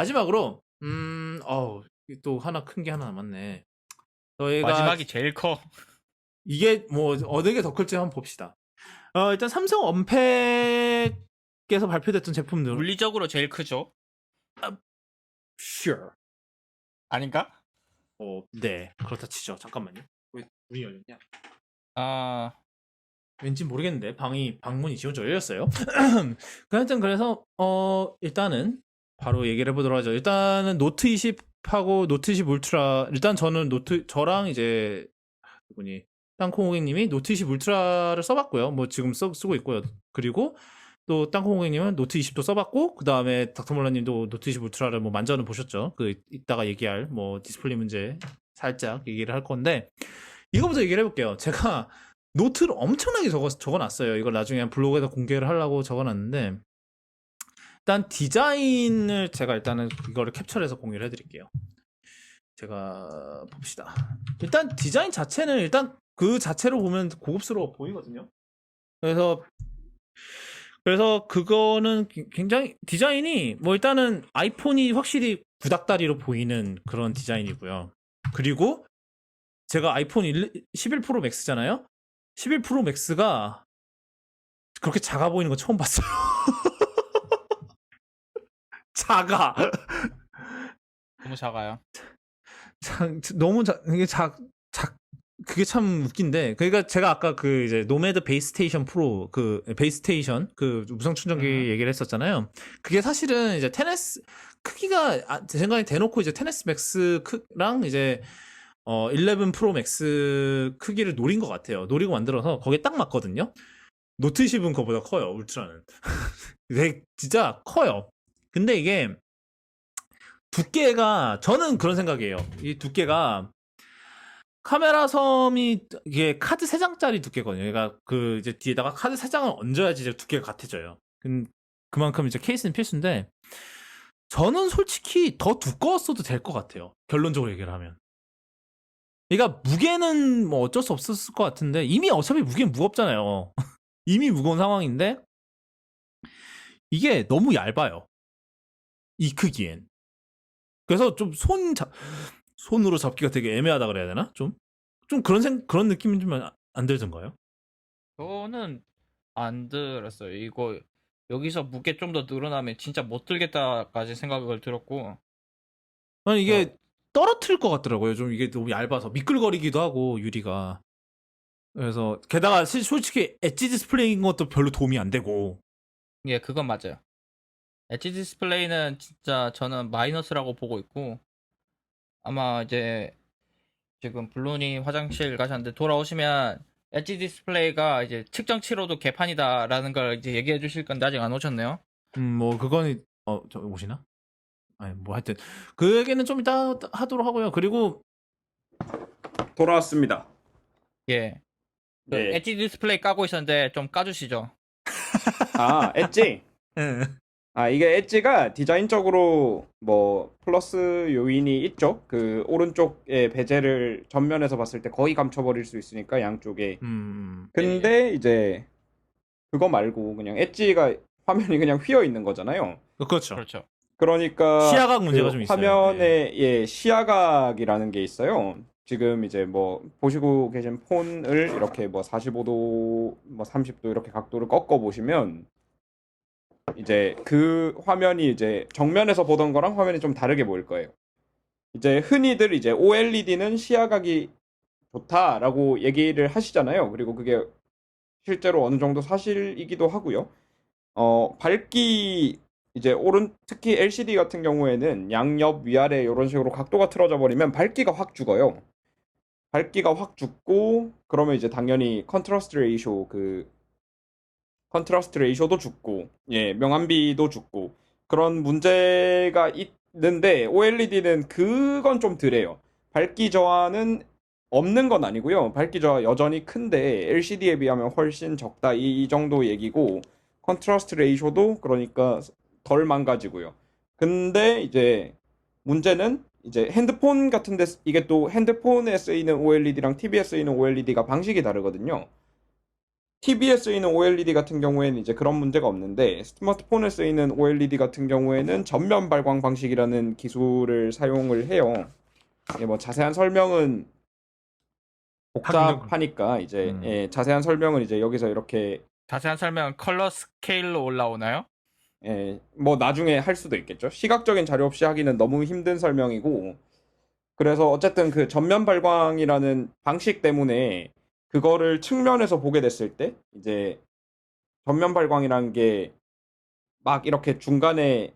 마지막으로 또 하나 큰 게 하나 남았네. 저희가 마지막이 제일 커. 이게 뭐 어느 게 더 클지 한번 봅시다. 일단 삼성 언팩에서 발표됐던 제품들. 물리적으로 제일 크죠? Sure. 아닌가? 네. 그렇다 치죠. 잠깐만요. 왜 문이 열렸냐? 아, 왠지 모르겠는데 방문이 지금 열렸어요. 하여튼 그래서 일단은 바로 얘기를 해보도록 하죠. 일단은 노트 20하고 노트 20 울트라, 일단 저는 저랑 이제 누구니 땅콩 고객님이 노트 20 울트라를 써봤고요. 뭐 지금 쓰고 있고요. 그리고 또 땅콩 고객님은 노트 20도 써봤고, 그 다음에 닥터몰라님도 노트 20 울트라를 뭐 만져는 보셨죠. 이따가 얘기할 뭐 디스플레이 문제 살짝 얘기를 할 건데, 이거부터 얘기를 해볼게요. 제가 노트를 엄청나게 적어놨어요. 이걸 나중에 블로그에다 공개를 하려고 적어놨는데, 일단 디자인을 제가 일단은 이거를 캡처해서 공유를 해드릴게요. 제가 봅시다. 일단 디자인 자체는 일단 그 자체로 보면 고급스러워 보이거든요. 그래서 그거는 굉장히 디자인이 뭐 일단은 아이폰이 확실히 구닥다리로 보이는 그런 디자인이고요. 그리고 제가 아이폰 11 프로 맥스잖아요. 11 프로 맥스가 그렇게 작아 보이는 거 처음 봤어요. 작아. 너무 작아요. 너무 그게 참 웃긴데. 그러니까 제가 아까 그 이제 노매드 베이스테이션 프로, 그 베이스테이션 그 무선 충전기 얘기를 했었잖아요. 그게 사실은 이제 10S 크기가 제 생각에 대놓고 이제 10S 맥스랑 이제 11 프로 맥스 크기를 노린 것 같아요. 노리고 만들어서 거기에 딱 맞거든요. 노트 10은 그거보다 커요. 울트라는. 되게 진짜 커요. 근데 이게 두께가, 저는 그런 생각이에요. 이 두께가 카메라 섬이 이게 카드 3장짜리 두께거든요. 그러니까 그 이제 뒤에다가 카드 3장을 얹어야지 이제 두께가 같아져요. 그만큼 이제 케이스는 필수인데, 저는 솔직히 더 두꺼웠어도 될 것 같아요. 결론적으로 얘기를 하면. 그러니까 무게는 뭐 어쩔 수 없었을 것 같은데, 이미 어차피 무게는 무겁잖아요. 이미 무거운 상황인데 이게 너무 얇아요. 이 크기엔. 그래서 좀 손으로 잡기가 되게 애매하다 그래야 되나? 좀 그런 느낌이 좀 안 들던가요? 저는 안 들었어요. 이거 여기서 무게 좀 더 늘어나면 진짜 못 들겠다까지 생각을 들었고. 아니 이게 떨어뜨릴 것 같더라고요. 좀 이게 너무 얇아서 미끌거리기도 하고 유리가. 그래서 게다가 솔직히 엣지 디스플레이인 것도 별로 도움이 안 되고. 예, 그건 맞아요. 엣지 디스플레이는 진짜 저는 마이너스라고 보고 있고, 아마 이제 지금 블루님 화장실 가셨는데 돌아오시면 엣지 디스플레이가 이제 측정치로도 개판이다라는 걸 이제 얘기해 주실 건데 아직 안 오셨네요. 뭐 그건 저 오시나? 아니 뭐 하여튼 그 얘기는 좀 이따 하도록 하고요. 그리고 돌아왔습니다. 예. 그 네. 엣지 디스플레이 까고 있었는데 좀 까주시죠. 아, 엣지. 이게 엣지가 디자인적으로 뭐 플러스 요인이 있죠. 그 오른쪽에 베젤을 전면에서 봤을 때 거의 감춰버릴 수 있으니까 양쪽에. 근데 이제 그거 말고 그냥 엣지가 화면이 그냥 휘어 있는 거잖아요. 그렇죠. 그렇죠. 그러니까 시야각 문제가 그 좀 있어요. 화면에 예, 시야각이라는 게 있어요. 지금 이제 뭐 보시고 계신 폰을 이렇게 뭐 45도, 뭐 30도 이렇게 각도를 꺾어 보시면 이제 그 화면이 이제 정면에서 보던 거랑 화면이 좀 다르게 보일 거예요. 이제 흔히들 이제 OLED는 시야각이 좋다라고 얘기를 하시잖아요. 그리고 그게 실제로 어느 정도 사실이기도 하고요. 밝기 이제 특히 LCD 같은 경우에는 양옆 위아래 이런 식으로 각도가 틀어져 버리면 밝기가 확 죽어요. 밝기가 확 죽고 그러면 이제 당연히 컨트라스트 레이쇼도 죽고, 예, 명암비도 죽고 그런 문제가 있는데 OLED는 그건 좀 덜해요. 밝기 저하는 없는 건 아니고요. 밝기 저하 여전히 큰데 LCD에 비하면 훨씬 적다 이 정도 얘기고, 컨트라스트 레이쇼도 그러니까 덜 망가지고요. 근데 이제 문제는 이제 핸드폰 같은데 이게 또 핸드폰에 쓰이는 OLED랑 TV에 쓰이는 OLED가 방식이 다르거든요. TV에 쓰이는 OLED 같은 경우에는 이제 그런 문제가 없는데 스마트폰에 쓰이는 OLED 같은 경우에는 전면 발광 방식이라는 기술을 사용을 해요. 이게 뭐 자세한 설명은 복잡하니까 이제 자세한 설명은 이제 여기서 이렇게 자세한 설명은 컬러 스케일로 올라오나요? 뭐 나중에 할 수도 있겠죠. 시각적인 자료 없이 하기는 너무 힘든 설명이고 그래서 어쨌든 그 전면 발광이라는 방식 때문에 그거를 측면에서 보게 됐을 때 이제 전면 발광이라는 게 막 이렇게 중간에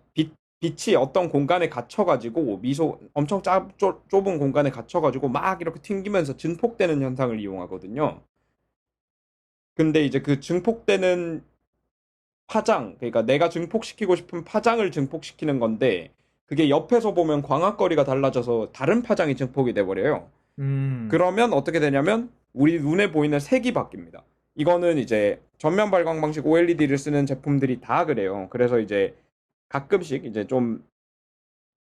빛이 어떤 공간에 갇혀가지고 엄청 좁은 공간에 갇혀가지고 막 이렇게 튕기면서 증폭되는 현상을 이용하거든요. 근데 이제 그 증폭되는 파장, 그러니까 내가 증폭시키고 싶은 파장을 증폭시키는 건데 그게 옆에서 보면 광학거리가 달라져서 다른 파장이 증폭이 돼버려요. 그러면 어떻게 되냐면 우리 눈에 보이는 색이 바뀝니다. 이거는 이제 전면 발광 방식 OLED를 쓰는 제품들이 다 그래요. 그래서 이제 가끔씩 이제 좀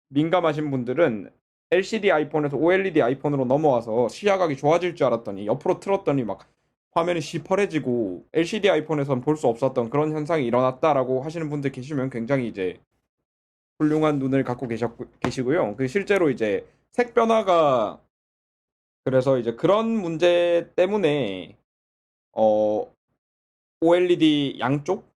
민감하신 분들은 LCD 아이폰에서 OLED 아이폰으로 넘어와서 시야각이 좋아질 줄 알았더니 옆으로 틀었더니 막 화면이 시퍼래지고 LCD 아이폰에선 볼 수 없었던 그런 현상이 일어났다라고 하시는 분들 계시면 굉장히 이제 훌륭한 눈을 갖고 계시고요. 그 실제로 이제 색 변화가 그래서 이제 그런 문제 때문에 어 OLED 양쪽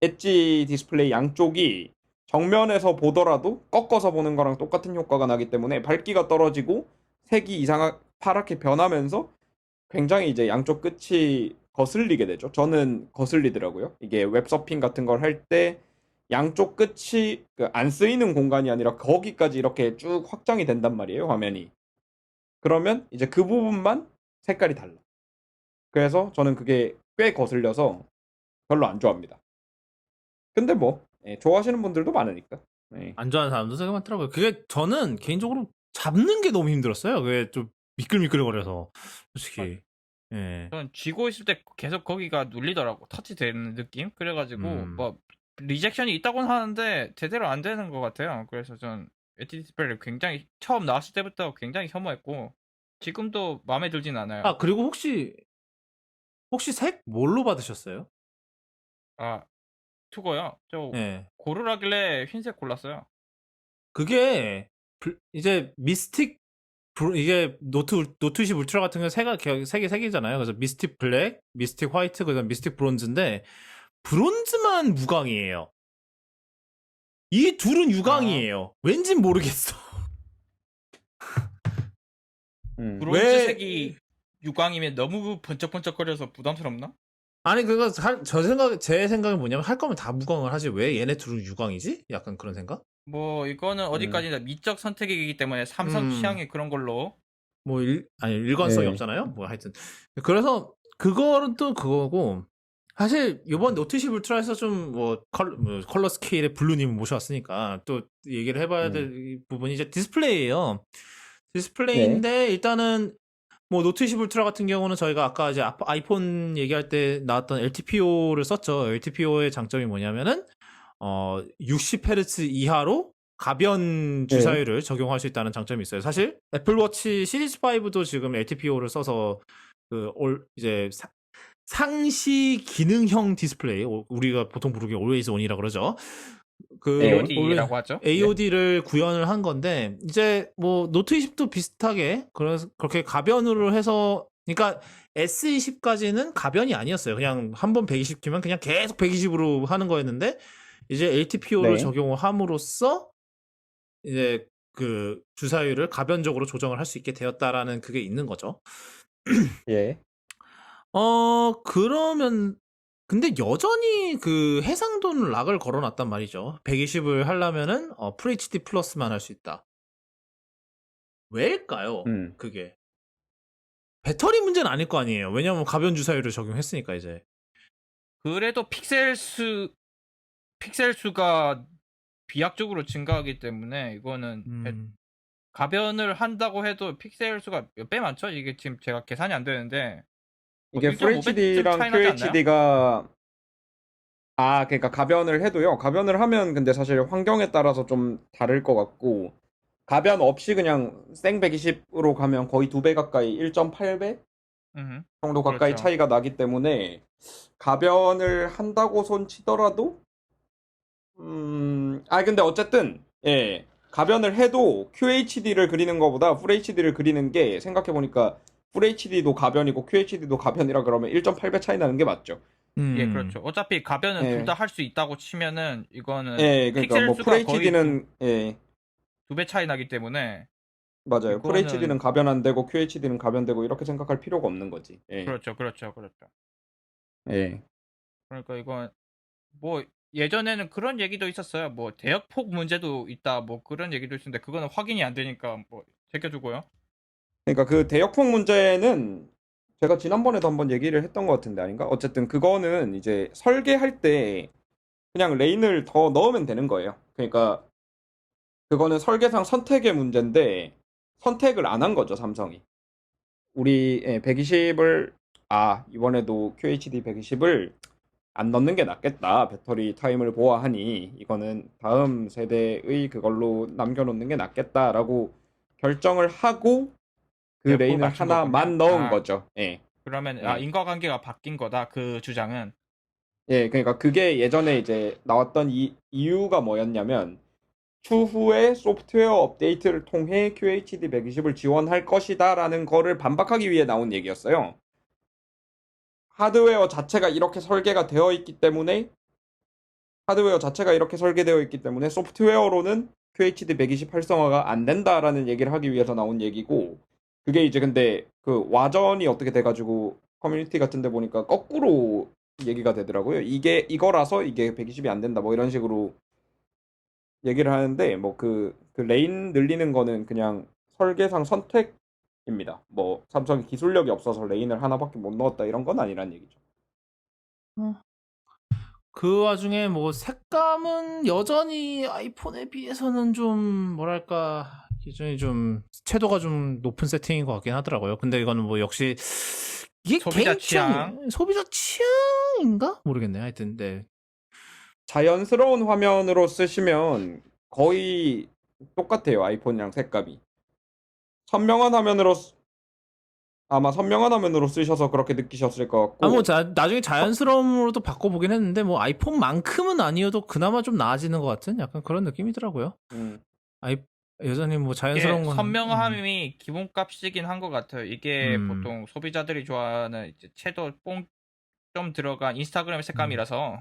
엣지 디스플레이 양쪽이 정면에서 보더라도 꺾어서 보는 거랑 똑같은 효과가 나기 때문에 밝기가 떨어지고 색이 파랗게 변하면서 굉장히 이제 양쪽 끝이 거슬리게 되죠. 저는 거슬리더라고요. 이게 웹서핑 같은 걸 할 때 양쪽 끝이 그안 쓰이는 공간이 아니라 거기까지 이렇게 쭉 확장이 된단 말이에요, 화면이. 그러면 이제 그 부분만 색깔이 달라. 그래서 저는 그게 꽤 거슬려서 별로 안 좋아합니다. 근데 뭐 좋아하시는 분들도 많으니까. 네. 안 좋아하는 사람도 되게 많더라고요. 그게 저는 개인적으로 잡는 게 너무 힘들었어요. 그게 좀 미끌미끌거려서 솔직히. 예. 저는 쥐고 있을 때 계속 거기가 눌리더라고. 터치되는 느낌? 그래가지고 뭐 리젝션이 있다고는 하는데 제대로 안 되는 것 같아요. 그래서 전 엣지 디스플레이를 굉장히 처음 나왔을 때부터 굉장히 혐오했고 지금도 마음에 들진 않아요. 아, 그리고 혹시 색 뭘로 받으셨어요? 아, 투고요. 저 예. 고르라길래 흰색 골랐어요. 그게 이제 이게 노트 20 울트라 같은 경우 색이잖아요. 그래서 미스틱 블랙, 미스틱 화이트, 그다음 미스틱 브론즈인데 브론즈만 무광이에요. 이 둘은 유광이에요. 왠진 모르겠어. 브론즈 색이 유광이면 너무 번쩍번쩍거려서 부담스럽나? 아니 그거 제 생각은 뭐냐면 할 거면 다 무광을 하지 왜 얘네 둘은 유광이지? 약간 그런 생각? 뭐 이거는 어디까지나 미적 선택이기 때문에 삼성 취향이 그런 걸로 뭐 일관성이 네. 없잖아요. 뭐 하여튼 그래서 그거는 또 그거고 사실 이번 노트 10 울트라에서 좀 뭐 컬러 스케일의 블루님 모셔왔으니까 또 얘기를 해봐야 될 부분이 이제 디스플레이예요. 디스플레이인데 일단은 뭐 노트 10 울트라 같은 경우는 저희가 아까 이제 아이폰 얘기할 때 나왔던 LTPO를 썼죠. LTPO의 장점이 뭐냐면은 60Hz 이하로 가변 주사율을 적용할 수 있다는 장점이 있어요. 사실 애플워치 시리즈 5도 지금 LTPO를 써서 이제 상시 기능형 디스플레이, 우리가 보통 부르기 Always On이라고 그러죠. AOD라고 하죠. AOD를 구현을 한 건데 이제 뭐 노트 20도 비슷하게 그렇게 가변으로 해서 그러니까 S20까지는 가변이 아니었어요. 그냥 한번 120 키면 그냥 계속 120으로 하는 거였는데 이제 LTPO를 적용을 함으로써 이제 그 주사율을 가변적으로 조정을 할 수 있게 되었다라는 그게 있는 거죠. 예. 그러면 근데 여전히 그 해상도는 락을 걸어놨단 말이죠. 120을 하려면은 FHD 플러스만 할 수 있다. 왜일까요? 그게 배터리 문제는 아닐 거 아니에요. 왜냐면 가변 주사율을 적용했으니까 이제. 그래도 픽셀 수가 비약적으로 증가하기 때문에 이거는 가변을 한다고 해도 픽셀 수가 몇 배 많죠? 이게 지금 제가 계산이 안 되는데 이게 1.5 FHD랑 차이 나지 않나요? QHD가 그러니까 가변을 해도요. 가변을 하면 근데 사실 환경에 따라서 좀 다를 것 같고 가변 없이 그냥 생 120으로 가면 거의 2배 가까이 1.8배 정도 가까이 그렇죠. 차이가 나기 때문에 가변을 한다고 손 치더라도 근데 어쨌든 예. 가변을 해도 QHD를 그리는 것보다 FHD를 그리는 게 생각해 보니까 FHD도 가변이고 QHD도 가변이라 그러면 1.8배 차이 나는 게 맞죠. 예, 음. 그렇죠. 어차피 가변은 둘 예. 다 할 수 있다고 치면은 이거는 예, 그러니까 픽셀 뭐 수가 거의 FHD는 예, 두 배 차이 나기 때문에 맞아요. FHD는 이거는 가변 안 되고 QHD는 가변 되고 이렇게 생각할 필요가 없는 거지. 예. 그렇죠, 그렇죠, 그렇죠. 예. 그러니까 이건 뭐 예전에는 그런 얘기도 있었어요. 뭐 대역폭 문제도 있다, 뭐 그런 얘기도 있었는데 그거는 확인이 안 되니까 뭐 제껴두고요. 그러니까 그 대역폭 문제는 제가 지난번에도 한번 얘기를 했던 것 같은데 아닌가? 어쨌든 그거는 이제 설계할 때 그냥 레인을 더 넣으면 되는 거예요. 그러니까 그거는 설계상 선택의 문제인데 선택을 안 한 거죠, 삼성이. 우리 120을 이번에도 QHD 120을 안 넣는 게 낫겠다. 배터리 타임을 보아하니 이거는 다음 세대의 그걸로 남겨놓는 게 낫겠다라고 결정을 하고 그 대역폭을 레인을 맞춘 거군요. 하나만 넣은 거죠. 예. 그러면 예. 인과관계가 바뀐 거다. 그 주장은. 예, 그러니까 그게 예전에 이제 나왔던 이유가 뭐였냐면 추후에 소프트웨어 업데이트를 통해 QHD 120을 지원할 것이다라는 거를 반박하기 위해 나온 얘기였어요. 하드웨어 자체가 이렇게 설계가 되어 있기 때문에 하드웨어 자체가 이렇게 설계되어 있기 때문에 소프트웨어로는 QHD 120 활성화가 안 된다라는 얘기를 하기 위해서 나온 얘기고 그게 이제 근데 그 와전이 어떻게 돼가지고 커뮤니티 같은 데 보니까 거꾸로 얘기가 되더라고요. 이게 이거라서 이게 120이 안 된다 뭐 이런 식으로 얘기를 하는데 뭐 그 레인 늘리는 거는 그냥 설계상 선택입니다. 뭐 삼성이 기술력이 없어서 레인을 하나밖에 못 넣었다 이런 건 아니란 얘기죠. 그 와중에 뭐 색감은 여전히 아이폰에 비해서는 좀 뭐랄까 기준이 좀 채도가 좀 높은 세팅인 것 같긴 하더라고요. 근데 이거는 뭐 역시 이게 소비자 소비자 취향인가 모르겠네요. 하여튼 네. 자연스러운 화면으로 쓰시면 거의 똑같아요. 아이폰이랑 색감이. 선명한 화면으로 아마 선명한 화면으로 쓰셔서 그렇게 느끼셨을 것 같고 나중에 자연스러움으로도 바꿔보긴 했는데 뭐 아이폰만큼은 아니어도 그나마 좀 나아지는 것 같은 약간 그런 느낌이더라고요. 음, 아이 여전히 뭐 이게 자연스러운 건 선명함이 기본값이긴 한 것 같아요. 이게 음. 보통 소비자들이 좋아하는 이제 채도 뽕 좀 들어간 인스타그램 색감이라서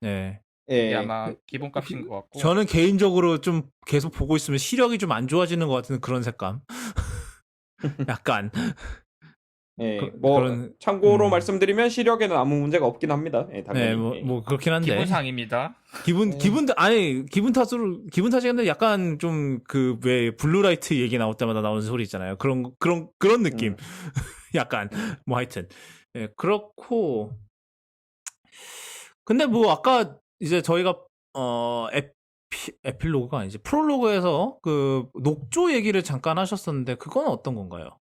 네. 이게 예, 아마 기본값인 것 같고. 저는 개인적으로 좀 계속 보고 있으면 시력이 좀 안 좋아지는 것 같은 그런 색감. 약간 예, 뭐 그런 참고로 말씀드리면 시력에는 아무 문제가 없긴 합니다. 예, 네, 당연히. 예. 뭐 그렇긴 한데 기본상입니다. 기분 탓이겠는데 약간 좀 그 왜 블루라이트 얘기 나올 때마다 나오는 소리 있잖아요. 그런 느낌. 약간 뭐 하여튼 그렇고 근데 뭐 아까 이제 저희가 에필로그가 아니지 프롤로그에서 그 녹조 얘기를 잠깐 하셨었는데 그건 어떤 건가요?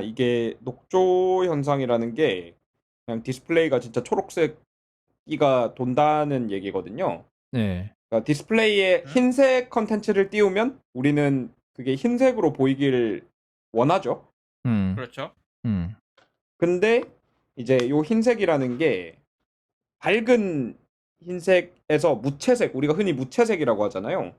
이게 녹조 현상이라는 게 그냥 디스플레이가 진짜 초록색이가 돈다는 얘기거든요. 네. 그러니까 디스플레이에 흰색 컨텐츠를 띄우면 우리는 그게 흰색으로 보이길 원하죠. 그렇죠. 근데 이제 요 흰색이라는 게 밝은 흰색에서 무채색, 우리가 흔히 무채색이라고 하잖아요.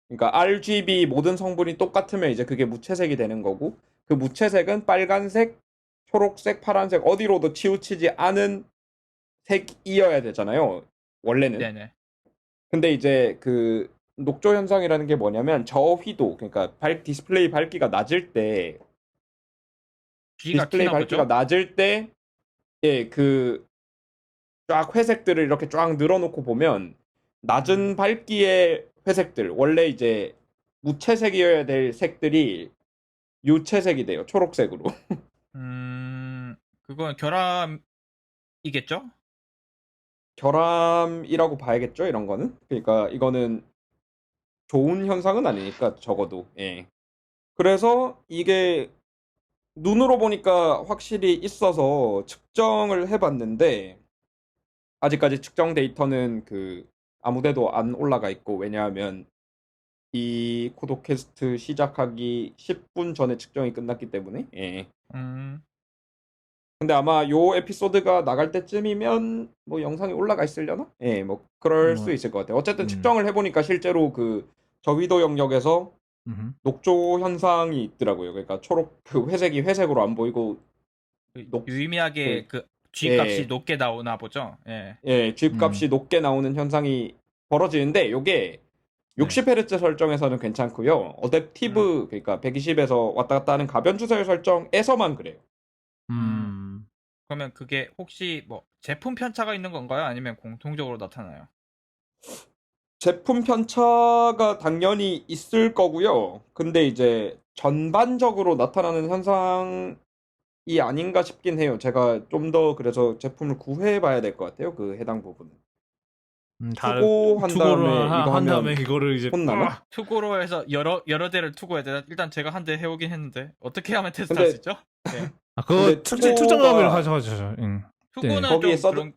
그러니까 RGB 모든 성분이 똑같으면 이제 그게 무채색이 되는 거고 그 무채색은 빨간색, 초록색, 파란색 어디로도 치우치지 않은 색이어야 되잖아요. 원래는. 네네. 근데 이제 그 녹조 현상이라는 게 뭐냐면 저휘도 그러니까 디스플레이 밝기가 낮을 때 G가 디스플레이 튀나 밝기가 보죠? 낮을 때 예, 그 쫙 회색들을 이렇게 쫙 늘어놓고 보면 낮은 밝기의 회색들 원래 이제 무채색이어야 될 색들이 유채색이 돼요. 초록색으로. 그건 결함이겠죠? 결함이라고 봐야겠죠, 이런 거는. 그러니까 이거는 좋은 현상은 아니니까 적어도. 예. 그래서 이게 눈으로 보니까 확실히 있어서 측정을 해봤는데 아직까지 측정 데이터는 그 아무데도 안 올라가 있고 왜냐하면 이 코도캐스트 시작하기 10분 전에 측정이 끝났기 때문에 예. 근데 아마 요 에피소드가 나갈 때쯤이면 뭐 영상이 올라가 있으려나? 예, 뭐 그럴 수 뭐, 있을 것 같아요. 어쨌든 음. 측정을 해보니까 실제로 그 저위도 영역에서 음흠. 녹조 현상이 있더라고요. 그러니까 초록 그 회색이 회색으로 안 보이고 유의미하게 그 G 예. 값이 높게 나오나 보죠. 예. 예, 값이 높게 나오는 현상이 벌어지는데 요게 60Hz 설정에서는 괜찮고요. 어댑티브 그러니까 120에서 왔다 갔다 하는 가변 주사율 설정에서만 그래요. 그러면 그게 혹시 뭐 제품 편차가 있는 건가요? 아니면 공통적으로 나타나요? 제품 편차가 당연히 있을 거고요. 근데 이제 전반적으로 나타나는 현상이 아닌가 싶긴 해요. 제가 좀 더 그래서 제품을 구해봐야 될 것 같아요. 그 해당 부분은. 투고한 투고를 다음에 이거 한 다음에 하면 이거를 이제 혼나나? 투고로 해서 여러 대를 투고해야 되나? 일단 제가 한 대 해오긴 했는데 어떻게 하면 근데- 테스트할 수 있죠? 예. 그거 근데 특정 투고가- 작업을 하셔가지고 응. 투고는 거기에 좀 써도- 그런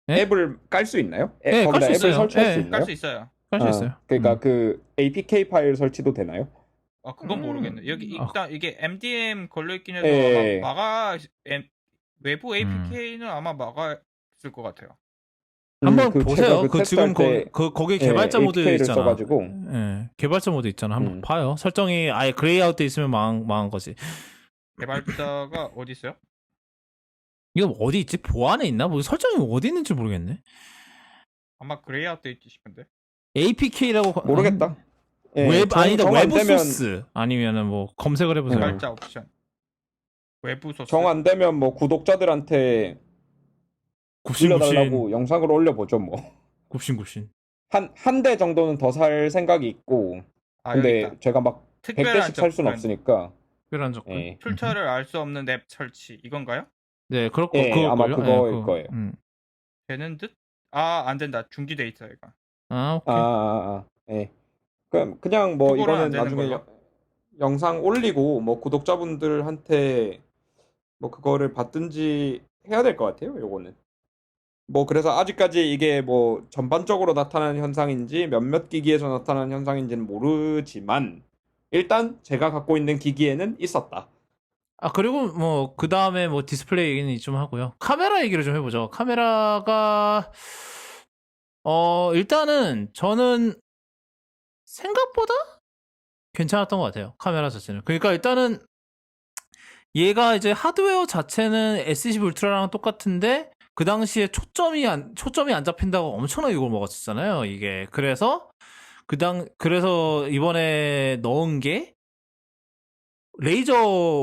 예? 앱을 깔 수 있나요? 예, 거기다 깔수 앱을 있어요. 설치할 예. 수 있나요? 깔 수 있어요. 할 수 있어요. 그러니까 그 APK 파일 설치도 되나요? 아 그건 모르겠네. 여기 아. 일단 이게 MDM 걸려 있긴 해도 예. 아마 외부 APK는 아마 막았을 것 같아요. 한번 그 보세요. 제가 그 지금 테스트할 때 거기 개발자 모드 APK를 있잖아. 써가지고 예, 개발자 모드 있잖아. 한번 음. 봐요. 설정이 아예 그레이 아웃돼 있으면 망한 거지. 개발자가 어디 있어요? 이거 어디 있지? 보안에 있나? 뭐 설정이 어디 있는지 모르겠네. 아마 그레이아웃 돼 있지 싶은데. APK라고 모르겠다. 예, 웹 아니다 정 외부 안 되면 소스 아니면은 뭐 검색을 해보세요. 개발자 옵션. 외부 소스. 정 안 되면 뭐 구독자들한테 굽신굽신 빌려달라고 영상을 올려보죠 뭐. 굽신굽신. 한 대 정도는 더 살 생각이 있고 아, 여기 근데 있다. 제가 막 특별한 100대씩 살 수는 접근. 없으니까 특별한 접근. 예. 출처를 알 수 없는 앱 설치 이건가요? 네, 그렇고 예, 아마 그걸걸요? 그거일 그거. 거예요. 되는 듯? 아, 안 된다. 중지 데이터가. 오케이. 예. 그냥 뭐 그거는 안 이거는 되는 나중에 걸로? 영상 올리고 뭐 구독자분들한테 뭐 그거를 받든지 해야 될 것 같아요. 요거는. 뭐 그래서 아직까지 이게 뭐 전반적으로 나타나는 현상인지 몇몇 기기에서 나타나는 현상인지는 모르지만 일단 제가 갖고 있는 기기에는 있었다. 그리고 뭐 그 다음에 뭐 디스플레이 얘기는 좀 하고요. 카메라 얘기를 좀 해보죠. 카메라가 일단은 저는 생각보다 괜찮았던 것 같아요. 카메라 자체는. 그러니까 일단은 얘가 이제 하드웨어 자체는 S20 울트라랑 똑같은데 그 당시에 초점이 안 잡힌다고 엄청나게 욕을 먹었었잖아요. 이게 그래서 그래서 이번에 넣은 게 레이저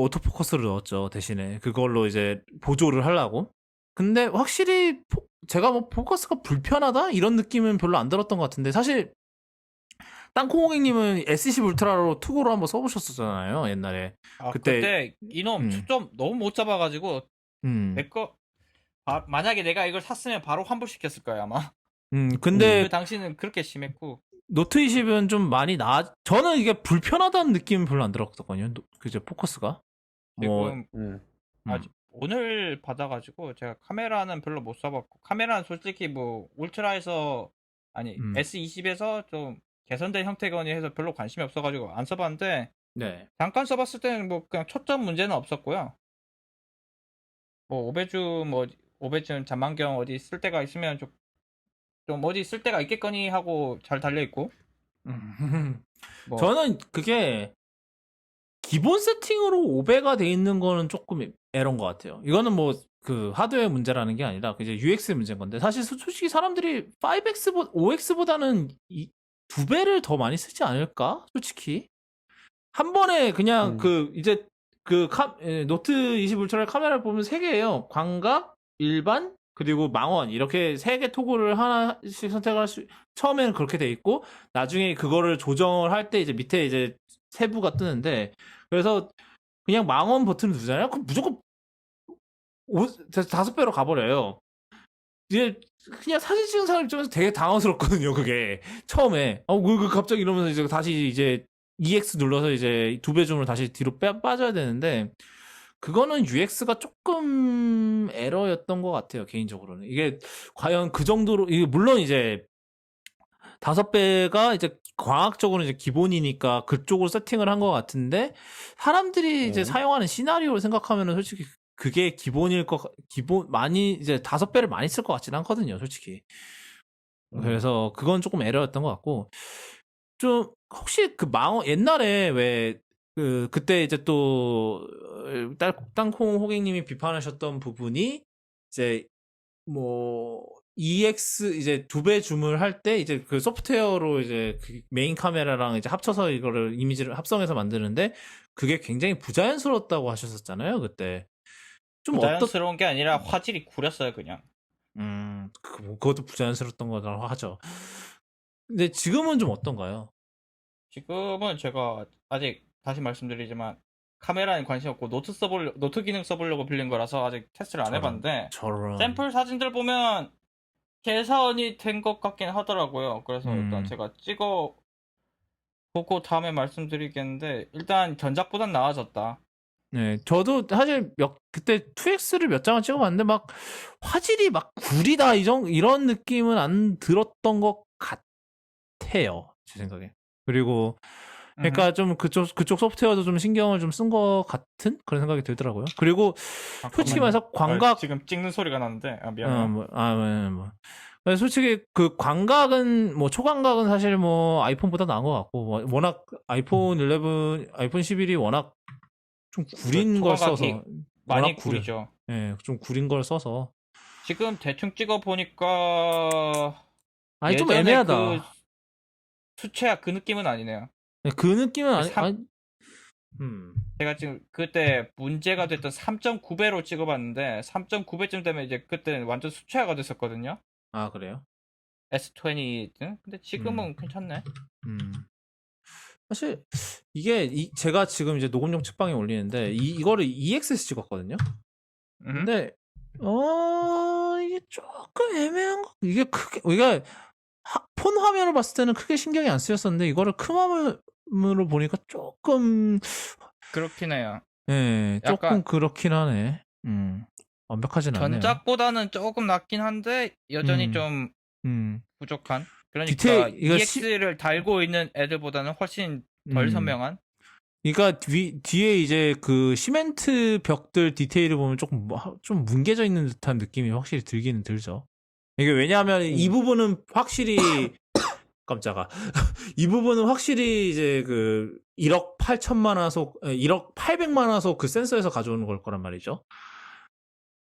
오토포커스를 넣었죠. 대신에 그걸로 이제 보조를 하려고. 근데 확실히 제가 뭐 포커스가 불편하다 이런 느낌은 별로 안 들었던 것 같은데 사실 땅콩호객님은 S20 울트라로 투고로 한번 써보셨었잖아요. 옛날에. 아, 그때- 그때 이놈 초점 너무 못 잡아가지고 내거 만약에 내가 이걸 샀으면 바로 환불시켰을 거야 아마. 근데 그 당시는 그렇게 심했고. 노트 20은 좀 많이 저는 이게 불편하다는 느낌은 별로 안 들었거든요. 그죠 포커스가. 뭐 지금 오늘 받아가지고 제가 카메라는 별로 못 써봤고 카메라는 솔직히 뭐 울트라에서 아니 S20에서 좀 개선된 형태거니 해서 별로 관심이 없어가지고 안 써봤는데 네. 잠깐 써봤을 때는 뭐 그냥 초점 문제는 없었고요. 뭐 오배쯤 잔망경 어디 쓸 데가 있으면 좀 어디 쓸 데가 있겠거니 하고 잘 달려 있고. 뭐 저는 그게 기본 세팅으로 5배가 돼 있는 거는 조금 에러인 것 같아요. 이거는 뭐 그 하드웨어 문제라는 게 아니라 이제 UX 문제인 건데 사실 솔직히 사람들이 5X보다는 2배를 더 많이 쓰지 않을까? 솔직히 한 번에 그냥 이제 노트 20 울트라 카메라를 보면 3개예요. 광각, 일반, 그리고 망원 이렇게 3개 토글을 하나씩 선택할 수 처음에는 그렇게 돼 있고 나중에 그거를 조정을 할 때 이제 밑에 이제 세부가 뜨는데 그래서 그냥 망원 버튼을 누르잖아요. 그럼 무조건 5배로 가버려요. 이게 그냥 사진 찍은 사람 입장에서 되게 당황스럽거든요. 그게 처음에 그 갑자기 이러면서 이제 다시 이제 EX 눌러서 이제 2배 줌으로 다시 뒤로 빠져야 되는데 그거는 UX가 조금 에러였던 것 같아요. 개인적으로는 이게 과연 그 정도로 이게 물론 이제 5배가 이제 과학적으로 이제 기본이니까 그쪽으로 세팅을 한 것 같은데 사람들이 이제 사용하는 시나리오를 생각하면은 솔직히 그게 기본일 기본 많이 이제 5배를 많이 쓸 것 같지는 않거든요, 솔직히. 그래서 그건 조금 에러였던 것 같고 좀 혹시 그 옛날에 왜 그때 이제 또 땅콩 호객님이 비판하셨던 부분이 이제 뭐 EX 이제 2배 줌을 할 때 이제 그 소프트웨어로 이제 그 메인 카메라랑 이제 합쳐서 이거를 이미지를 합성해서 만드는데 그게 굉장히 부자연스러웠다고 하셨었잖아요, 그때. 좀 부자연스러운 게 아니라 화질이 구렸어요, 그냥. 그것도 부자연스러웠던 거라고 하죠. 근데 지금은 좀 어떤가요? 지금은 제가 아직 다시 말씀드리지만 카메라에 관심 없고 노트 기능 써보려고 빌린 거라서 아직 테스트를 안 해봤는데 저런. 샘플 사진들 보면 개선이 된 것 같긴 하더라고요. 그래서 일단 제가 찍어 보고 다음에 말씀드리겠는데 일단 견작보단 나아졌다. 네, 저도 사실 그때 2X를 몇 장을 찍어봤는데 막 화질이 막 구리다 이런 느낌은 안 들었던 것 같아요, 제 생각에. 그리고 그러니까 좀 그쪽 소프트웨어도 좀 신경을 좀 쓴 것 같은 그런 생각이 들더라고요. 그리고 솔직히 말해서 광각 지금 찍는 소리가 나는데 미안해요. 그래서 솔직히 그 광각은 뭐 초광각은 사실 뭐 아이폰보다 나은 것 같고 워낙 아이폰 11이 워낙 좀 구린 걸 써서 많이 워낙 구리죠. 예, 좀 구린 걸 써서 지금 대충 찍어 보니까 아니 좀 애매하다. 그 수채화 그 느낌은 아니네요. 그 느낌은 제가 지금 그때 문제가 됐던 3.9배로 찍어봤는데 3.9배쯤 되면 이제 그때는 완전 수채화가 됐었거든요. 아 그래요? S20등? 근데 지금은 괜찮네. 사실 이게 제가 지금 이제 녹음용 책방에 올리는데 이거를 EX에서 찍었거든요. 근데 이게 조금 애매한 거. 이게 폰 화면을 봤을 때는 크게 신경이 안 쓰였었는데 이거를 큰 화면으로 보니까 조금 그렇긴 해요. 예, 조금 약간 그렇긴 하네. 완벽하진 않네요. 전작보다는 조금 낫긴 한데 여전히 좀 부족한. 그러니까 EX를 달고 있는 애들보다는 훨씬 덜 선명한. 그러니까 뒤에 이제 그 시멘트 벽들 디테일을 보면 조금 좀 뭉개져 있는 듯한 느낌이 확실히 들기는 들죠. 이게 왜냐하면 이 부분은 확실히 깜짝아. 이 부분은 확실히 이제 그 1억 8천만 화소, 1억 800만 화소 그 센서에서 가져오는 걸 거란 말이죠.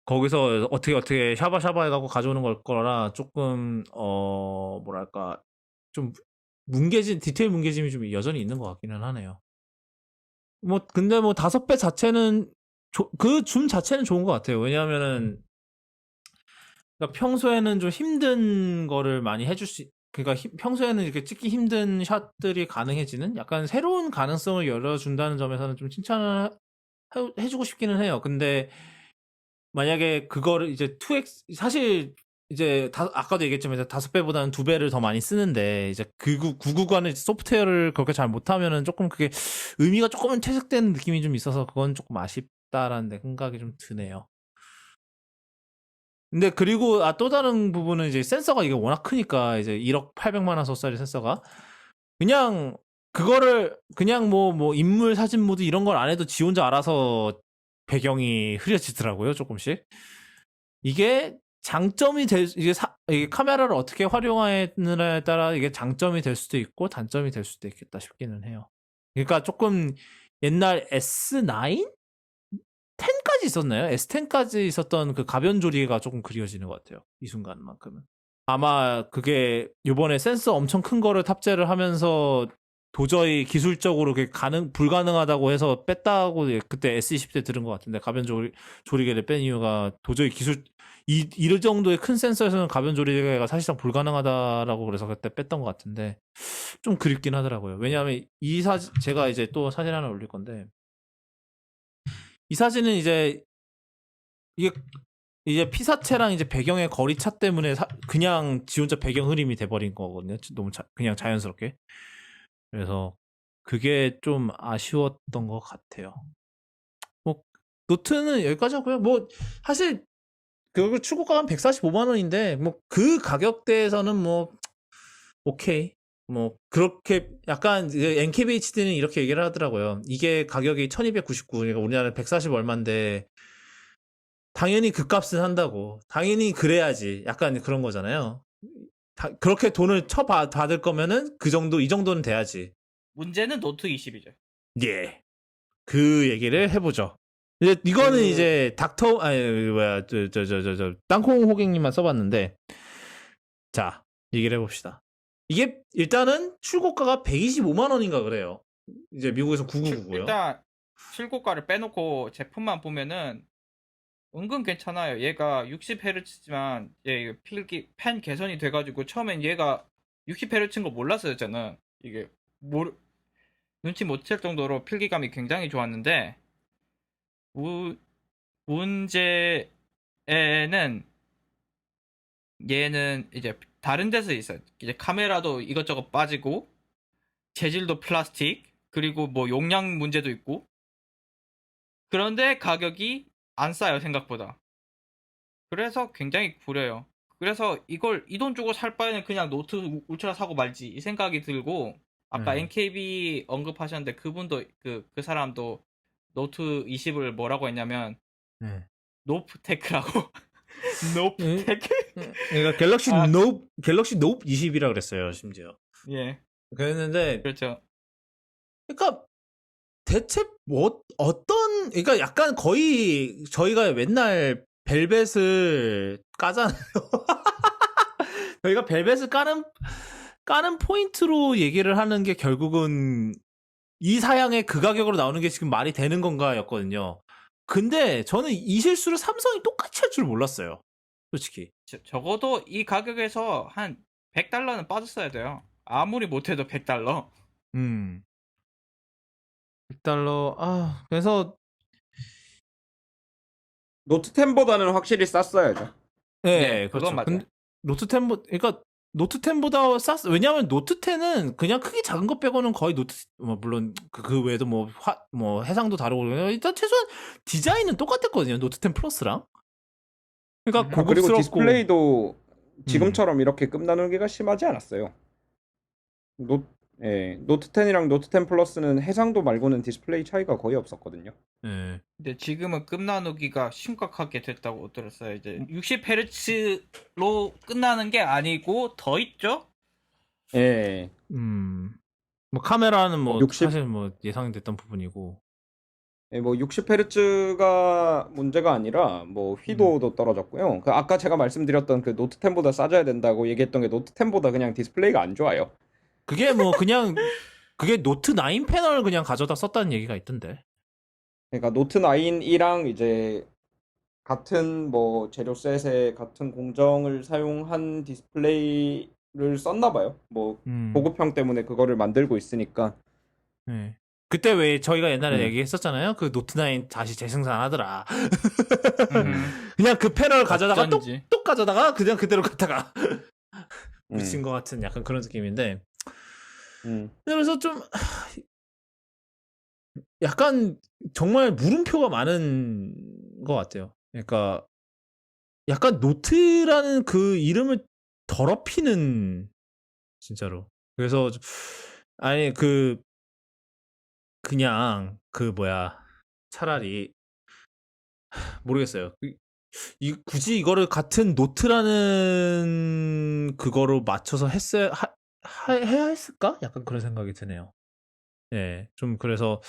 거기서 어떻게 샤바샤바 해갖고 가져오는 걸 거라 조금 뭐랄까 좀 디테일 뭉개짐이 좀 여전히 있는 것 같기는 하네요. 뭐 근데 뭐 5배 자체는 그 줌 자체는 좋은 것 같아요. 왜냐하면은 그러니까 평소에는 좀 힘든 거를 많이 그러니까 평소에는 이렇게 찍기 힘든 샷들이 가능해지는 약간 새로운 가능성을 열어준다는 점에서는 좀 칭찬을 해주고 싶기는 해요. 근데 만약에 그거를 이제 2X 사실 이제 아까도 얘기했지만 5배보다는 2배를 더 많이 쓰는데 이제 그 구간의 소프트웨어를 그렇게 잘 못하면은 조금 그게 의미가 조금은 퇴색되는 느낌이 좀 있어서 그건 조금 아쉽다라는 생각이 좀 드네요. 근데 그리고 또 다른 부분은 이제 센서가 이게 워낙 크니까 이제 1억 800만 화소짜리 센서가 그냥 그거를 그냥 뭐 인물 사진 모드 이런 걸 안 해도 지 혼자 알아서 배경이 흐려지더라고요, 조금씩. 이게 장점이 이게 카메라를 어떻게 활용하느냐에 따라 이게 장점이 될 수도 있고 단점이 될 수도 있겠다 싶기는 해요. 그러니까 조금 옛날 S9? 10까지 있었나요? S10까지 있었던 그 가변 조리가 조금 그리워지는 것 같아요. 이 순간만큼은. 아마 그게 요번에 센서 엄청 큰 거를 탑재를 하면서 도저히 기술적으로 불가능하다고 해서 뺐다고 그때 S20 때 들은 것 같은데 가변 조리개를 뺀 이유가 도저히 이럴 정도의 큰 센서에서는 가변 조리개가 사실상 불가능하다라고 그래서 그때 뺐던 것 같은데 좀 그립긴 하더라고요. 왜냐하면 제가 이제 또 사진 하나 올릴 건데 이 사진은 이제 이제 피사체랑 이제 배경의 거리차 때문에 그냥 지 혼자 배경 흐림이 돼버린 거거든요. 너무 그냥 자연스럽게. 그래서 그게 좀 아쉬웠던 것 같아요. 뭐 노트는 여기까지 하고요. 뭐 사실 그 출고가는 145만 원인데 뭐 그 가격대에서는 뭐 오케이. 뭐 그렇게 약간 NKBHD는 이렇게 얘기를 하더라고요. 이게 가격이 1299, 그러니까 우리나라 140 얼마인데 당연히 그 값은 한다고. 당연히 그래야지. 약간 그런 거잖아요. 그렇게 돈을 받을 거면은 그 정도, 이 정도는 돼야지. 문제는 노트 20이죠. 예. 그 얘기를 해보죠. 이제 이거는 이제 땅콩 호객님만 써봤는데, 자, 얘기를 해봅시다. 이게 일단은 출고가가 125만 원인가 그래요. 이제 미국에서 999고요. 일단 실고가를 빼놓고 제품만 보면은 은근 괜찮아요. 얘가 60Hz지만 얘 필기 펜 개선이 돼가지고 처음엔 얘가 60Hz인 거 몰랐어요. 저는 이게 눈치 못 챌 정도로 필기감이 굉장히 좋았는데 문제는 얘는 이제 다른 데서 있어요. 이제 카메라도 이것저것 빠지고 재질도 플라스틱 그리고 뭐 용량 문제도 있고 그런데 가격이 안 싸요 생각보다. 그래서 굉장히 구려요. 그래서 이걸 이 돈 주고 살 바에는 그냥 노트 울트라 사고 말지 이 생각이 들고 아까 NKB 언급하셨는데 그분도 그 사람도 노트 20을 뭐라고 했냐면 노프테크라고 노프테크 그러니까 갤럭시 노브 20이라 그랬어요 심지어. 예 그랬는데 그렇죠. 그러니까 대체 뭐 어떤 그러니까 약간 거의 저희가 맨날 벨벳을 까잖아요. 저희가 벨벳을 까는 포인트로 얘기를 하는 게 결국은 이 사양의 그 가격으로 나오는 게 지금 말이 되는 건가였거든요. 근데 저는 이 실수를 삼성이 똑같이 할 줄 몰랐어요. 솔직히. 적어도 이 가격에서 한 100달러는 빠졌어야 돼요. 아무리 못해도 100달러. 100달러. 그래서 노트 10보다는 확실히 쌌어야죠. 네, 그건 그렇죠. 맞아요. 근데 그러니까 노트 10보다 쌌어. 왜냐면 노트 10은 그냥 크기 작은 것 빼고는 거의 물론 그 외에도 뭐 해상도 다르고 일단 최소한 디자인은 똑같았거든요. 노트 10 플러스랑. 그러니까 그리고 고급스럽고 디스플레이도 지금처럼 이렇게 끝나누기가 심하지 않았어요. 노트 10이랑 노트 10 플러스는 해상도 말고는 디스플레이 차이가 거의 없었거든요. 네. 근데 지금은 끝 나누기가 심각하게 됐다고 들었어요. 이제 60Hz로 끝나는 게 아니고 더 있죠? 예. 뭐 카메라는 뭐 60? 사실 뭐 예상됐던 부분이고. 예, 뭐 60Hz가 문제가 아니라 뭐 휘도도 떨어졌고요. 그 아까 제가 말씀드렸던 그 노트 10보다 싸져야 된다고 얘기했던 게 노트 10보다 그냥 디스플레이가 안 좋아요. 그게 뭐 그냥 그게 노트 9 패널 그냥 가져다 썼다는 얘기가 있던데. 그러니까 노트 9이랑 이제 같은 뭐 재료셋에 같은 공정을 사용한 디스플레이를 썼나 봐요. 뭐 보급형 때문에 그거를 만들고 있으니까. 네. 그때 왜 저희가 옛날에 음. 얘기했었잖아요. 그 노트 9 다시 재생산하더라. 그냥 그 패널 가져다가 어쩐지. 똑 가져다가 그냥 그대로 갖다가 음. 붙인 것 같은 약간 그런 느낌인데. 음. 그래서 좀 약간 정말 물음표가 많은 것 같아요. 그러니까 약간 노트라는 그 이름을 더럽히는 진짜로. 그래서 아니 그냥 차라리 모르겠어요. 굳이 이거를 같은 노트라는 그거로 맞춰서 해야 했을까? 약간 그런 생각이 드네요. 예, 좀 그래서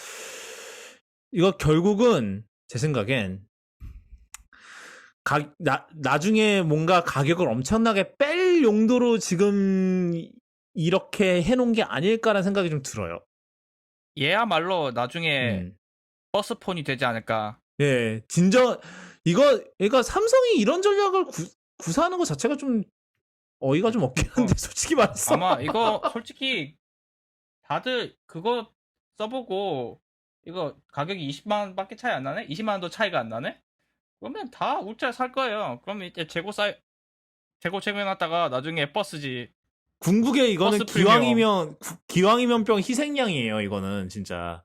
이거 결국은 제 생각엔 나중에 뭔가 가격을 엄청나게 뺄 용도로 지금 이렇게 해놓은 게 아닐까라는 생각이 좀 들어요. 얘야말로 나중에 음. 버스폰이 되지 않을까. 예, 그러니까 삼성이 이런 전략을 구사하는 것 자체가 좀 어이가 좀 없긴 한데, 솔직히 말해서. 아마 이거 솔직히 다들 그거 써보고 이거 가격이 20만 원밖에 차이 안 나네? 20만 원도 차이가 안 나네? 그러면 다 울트라 살 거예요. 그러면 이제 재고 체결해놨다가 나중에 버스지. 궁극에 이거는 버스 프리미엄. 기왕이면 병 희생양이에요, 이거는, 진짜.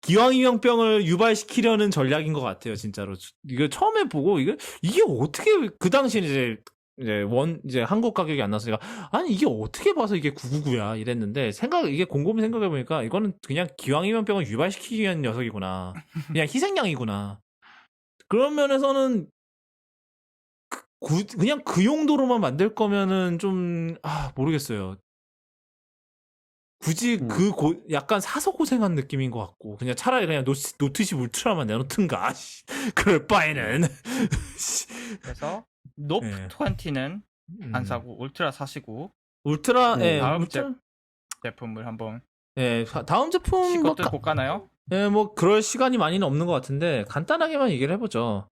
기왕이면 병을 유발시키려는 전략인 것 같아요, 진짜로. 이거 처음에 보고, 이게 어떻게, 그 당시에 이제 한국 가격이 안 났으니까, 아니, 이게 어떻게 봐서 이게 999야, 이랬는데, 이게 곰곰이 생각해보니까, 이거는 그냥 기왕이면 병을 유발시키기 위한 녀석이구나. 그냥 희생양이구나. 그런 면에서는 그냥 그 용도로만 만들 거면은 좀 모르겠어요. 굳이 약간 사서 고생한 느낌인 것 같고 그냥 차라리 그냥 노트 10 울트라만 내놓든가. 그럴 바에는. 그래서 노프 예. 20는 안 음. 사고 울트라 사시고 울트라, 예, 다음 울트라, 제품을 한번 예, 다음 제품 실컷 뜯고 까나요? 예, 뭐 그럴 시간이 많이는 없는 것 같은데 간단하게만 얘기를 해보죠.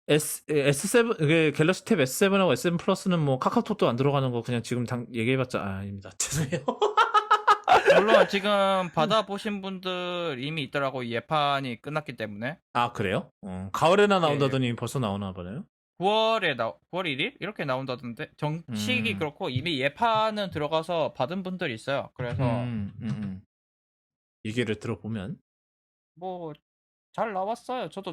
S7 이게 갤럭시 탭 S7하고 S7 플러스는 뭐 카카오톡도 안 들어가는 거 그냥 지금 얘기해봤자 아닙니다. 죄송해요. 물론 지금 받아보신 분들 이미 있더라고. 예판이 끝났기 때문에 아 그래요? 가을에나 예. 나온다더니 벌써 나오나 보네요. 9월 1일 이렇게 나온다던데 정식이 그렇고 이미 예판은 들어가서 받은 분들이 있어요. 그래서 얘기를 들어보면 뭐 잘 나왔어요. 저도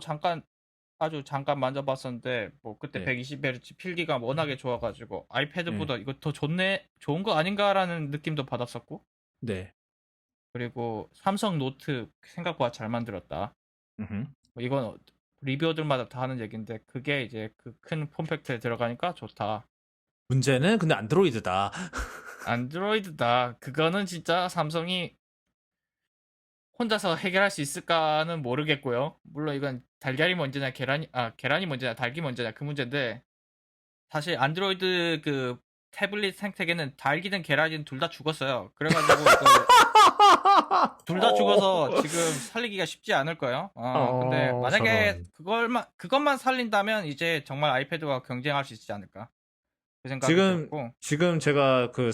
아주 잠깐 만져봤었는데 뭐 그때 네. 120Hz 필기가 워낙에 좋아가지고 아이패드보다 네. 이거 더 좋은 거 아닌가라는 느낌도 받았었고, 네. 그리고 삼성 노트 생각보다 잘 만들었다. 뭐 이건 리뷰어들마다 다 하는 얘기인데 그게 이제 그 큰 폼팩트에 들어가니까 좋다. 문제는 근데 안드로이드다. 안드로이드다. 그거는 진짜 삼성이 혼자서 해결할 수 있을까는 모르겠고요. 물론 이건 달걀이 먼저냐 계란이 먼저냐 닭이 먼저냐 그 문제인데, 사실 안드로이드 그 태블릿 생태계는 닭이든 계란이든 둘 다 죽었어요. 그래가지고 둘 다 죽어서 지금 살리기가 쉽지 않을 거예요. 근데 만약에 그것만 살린다면 이제 정말 아이패드와 경쟁할 수 있지 않을까 그 생각이 들었고, 지금 제가 그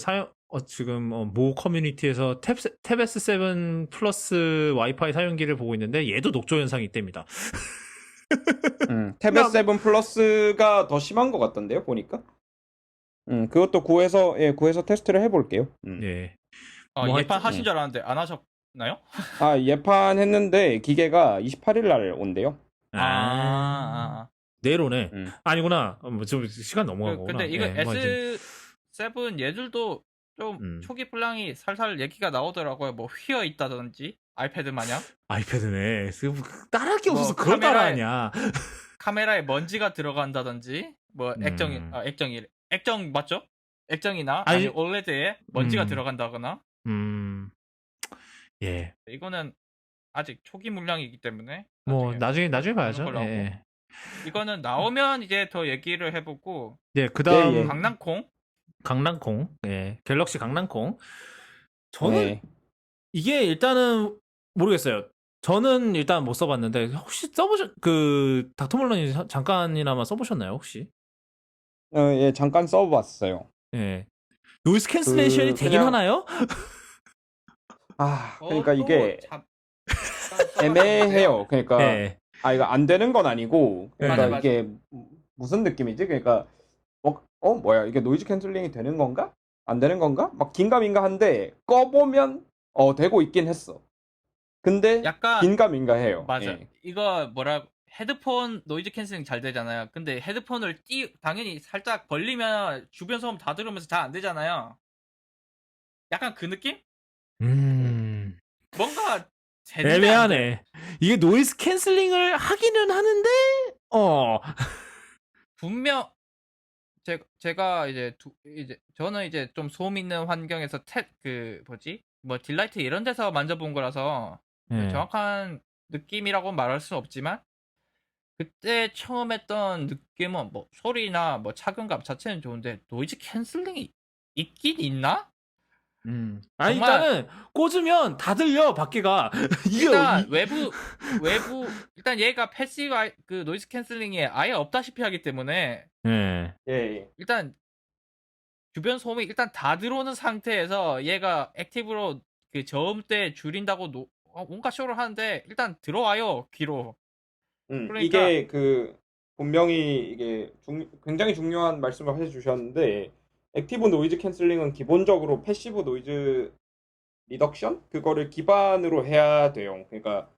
지금 모 커뮤니티에서 탭 S7 플러스 와이파이 사용기를 보고 있는데 얘도 녹조 현상이 있답니다. 탭 S7 플러스가 더 심한 것 같던데요, 보니까. 그것도 구해서 테스트를 해볼게요. 네. 예판 하신 줄 알았는데 안 하셨나요? 아, 예판 했는데 기계가 28일 날 온대요. 내일 오네. 음. 아니구나. 좀 시간 넘어간 거구나. 근데 이거 뭐 하여튼. S7 얘들도 좀 초기 분량이 살살 얘기가 나오더라고요. 뭐 휘어 있다든지 아이패드 마냥. 아이패드네. 따라할 게 뭐 없어서 그걸 따라하냐. 카메라에 먼지가 들어간다든지 뭐 액정 맞죠? 액정이나 아니 OLED에 먼지가 들어간다거나. 예. 이거는 아직 초기 물량이기 때문에 뭐 나중에 봐야죠. 예. 이거는 나오면 이제 더 얘기를 해보고. 네, 그다음 예. 강낭콩. 예. 갤럭시 강낭콩. 저는 네. 이게 일단은 모르겠어요. 저는 일단 못 써봤는데 혹시 그 닥터몰런이 잠깐이나마 써보셨나요 혹시? 예, 잠깐 써봤어요. 예. 노이즈 캔슬레이션이 되긴 하나요? 그러니까 이게 애매해요. 그러니까 네. 이거 안 되는 건 아니고, 그러니까 맞아. 이게 무슨 느낌이지? 그러니까 뭐야, 이게 노이즈 캔슬링이 되는 건가? 안 되는 건가? 막 긴가민가한데 꺼보면 되고 있긴 했어. 근데 약간 긴가민가해요. 맞아. 예. 이거 헤드폰 노이즈 캔슬링 잘 되잖아요. 근데 헤드폰을 당연히 살짝 벌리면 주변 소음 다 들으면서 잘 안 되잖아요. 약간 그 느낌? 뭔가 애매하네. 이게 노이즈 캔슬링을 하기는 하는데 분명 제가 이제 저는 이제 좀 소음 있는 환경에서 뭐 딜라이트 이런 데서 만져본 거라서 정확한 느낌이라고 말할 수는 없지만, 그때 처음 했던 느낌은 뭐 소리나 뭐 착용감 자체는 좋은데 노이즈 캔슬링이 있긴 있나? 일단은 꽂으면 다 들려 밖에가. 일단 외부 일단 얘가 패시브 그 노이즈 캔슬링이 아예 없다시피 하기 때문에 예. 일단 주변 소음이 일단 다 들어오는 상태에서 얘가 액티브로 그 저음대 줄인다고 온갖 쇼를 하는데 일단 들어와요 귀로. 그러니까 이게 분명히 이게 굉장히 중요한 말씀을 해주셨는데, 액티브 노이즈 캔슬링은 기본적으로 패시브 노이즈 리덕션? 그거를 기반으로 해야 돼요. 그러니까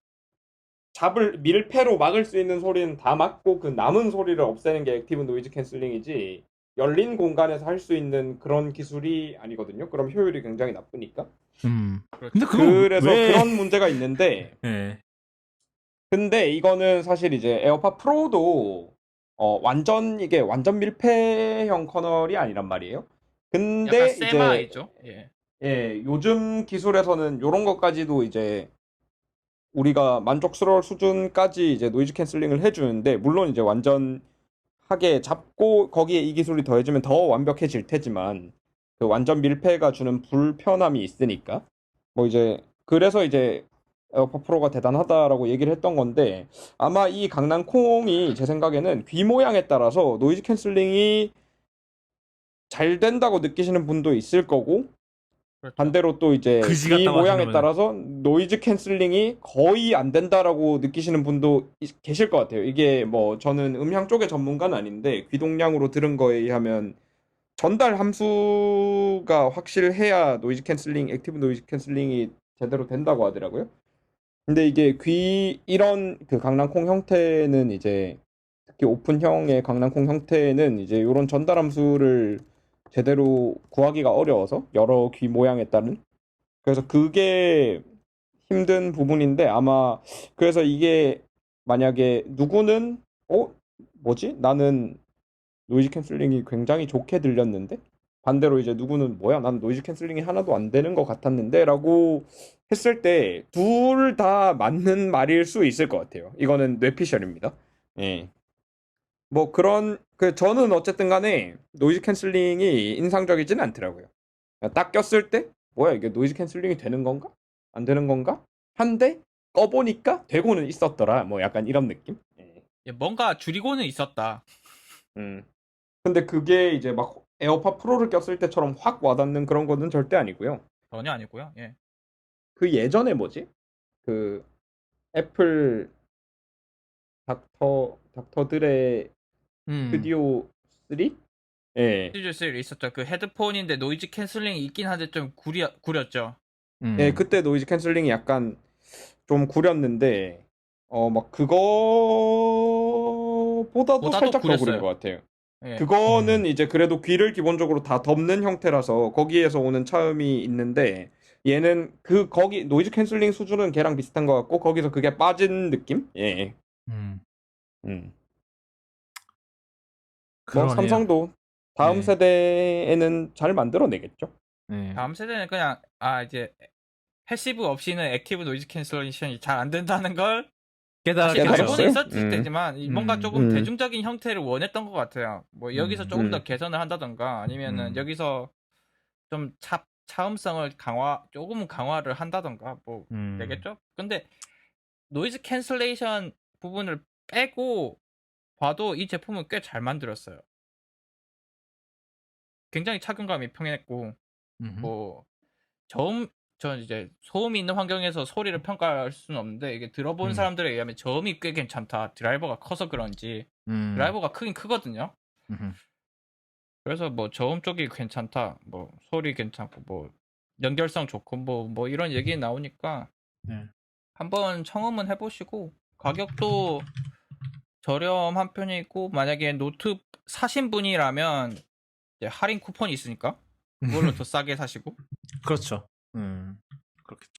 밀폐로 막을 수 있는 소리는 다 막고 그 남은 소리를 없애는 게 액티브 노이즈 캔슬링이지, 열린 공간에서 할 수 있는 그런 기술이 아니거든요. 그럼 효율이 굉장히 나쁘니까. 근데 그래서 그런 문제가 있는데 근데 이거는 사실 이제 에어팟 프로도 이게 완전 밀폐형 커널이 아니란 말이에요. 근데 약간 이제 세마이죠. 예. 요즘 기술에서는 요런 것까지도 이제 우리가 만족스러울 수준까지 이제 노이즈 캔슬링을 해주는데, 물론 이제 완전하게 잡고 거기에 이 기술이 더해지면 더 완벽해질 테지만, 그 완전 밀폐가 주는 불편함이 있으니까 뭐 이제 그래서 이제 에어팟 프로가 대단하다라고 얘기를 했던 건데, 아마 이 강낭콩이 제 생각에는 귀 모양에 따라서 노이즈 캔슬링이 잘 된다고 느끼시는 분도 있을 거고, 그렇죠. 반대로 또 이제 그지 귀 같다고 모양에 하시는 따라서 노이즈 캔슬링이 거의 안 된다라고 느끼시는 분도 계실 것 같아요. 이게 뭐 저는 음향 쪽의 전문가는 아닌데 귀동량으로 들은 거에 의하면 전달 함수가 확실해야 노이즈 캔슬링, 액티브 노이즈 캔슬링이 제대로 된다고 하더라고요. 근데 이게 이런 그 강낭콩 형태는 이제 특히 오픈형의 강낭콩 형태는 이제 이런 전달 함수를 제대로 구하기가 어려워서, 여러 귀 모양에 따른, 그래서 그게 힘든 부분인데, 아마 그래서 이게 만약에 누구는 뭐지? 나는 노이즈 캔슬링이 굉장히 좋게 들렸는데, 반대로 이제 누구는 뭐야? 난 노이즈 캔슬링이 하나도 안 되는 것 같았는데 라고 했을 때 둘 다 맞는 말일 수 있을 것 같아요. 이거는 뇌피셜입니다. 예. 뭐 그런 저는 어쨌든 간에 노이즈 캔슬링이 인상적이진 않더라고요. 딱 꼈을 때 뭐야, 이게 노이즈 캔슬링이 되는 건가? 안 되는 건가? 한데 꺼보니까 되고는 있었더라. 뭐 약간 이런 느낌? 예. 예, 뭔가 줄이고는 있었다. 음. 근데 그게 이제 막 에어팟 프로를 꼈을 때처럼 확 와닿는 그런 거는 절대 아니고요. 전혀 아니고요. 예. 그 예전에 뭐지? 그 애플 닥터들의 스튜디오 3? 예. 스튜디오 3 있었죠. 그 헤드폰인데 노이즈 캔슬링이 있긴 한데 좀 구렸죠. 예, 그때 노이즈 캔슬링이 약간 좀 구렸는데 막 그거보다도 보다도 살짝 더 구린 구렸어요. 것 같아요. 예. 그거는 이제 그래도 귀를 기본적으로 다 덮는 형태라서 거기에서 오는 차음이 있는데, 얘는 거기 노이즈 캔슬링 수준은 걔랑 비슷한 것 같고 거기서 그게 빠진 느낌? 예. 음. 뭐 그러네요. 삼성도 다음 네. 세대에는 잘 만들어내겠죠. 네. 다음 세대는 그냥 이제 패시브 없이는 액티브 노이즈 캔슬레이션이 잘 안 된다는 걸 사실 깨달았어요? 알고는 있었을 음. 테지만 뭔가 조금 음. 대중적인 형태를 원했던 것 같아요. 뭐 여기서 조금 더 음. 개선을 한다던가 아니면은 여기서 좀 차음성을 조금은 강화를 한다던가 뭐 되겠죠? 근데 노이즈 캔슬레이션 부분을 빼고 봐도 이 제품은 꽤 잘 만들었어요. 굉장히 착용감이 평했고 뭐 전 이제 소음이 있는 환경에서 소리를 평가할 수는 없는데 이게 들어본 사람들에 의하면 저음이 꽤 괜찮다. 드라이버가 커서 그런지 드라이버가 크긴 크거든요. 그래서 뭐 저음 쪽이 괜찮다. 뭐 소리 괜찮고 뭐 연결성 좋고 뭐 이런 얘기 나오니까 네. 한번 청음은 해보시고 가격도 저렴한 편이고 만약에 노트 사신 분이라면 이제 할인 쿠폰이 있으니까 그걸로 더 싸게 사시고 그렇죠. 그렇겠죠.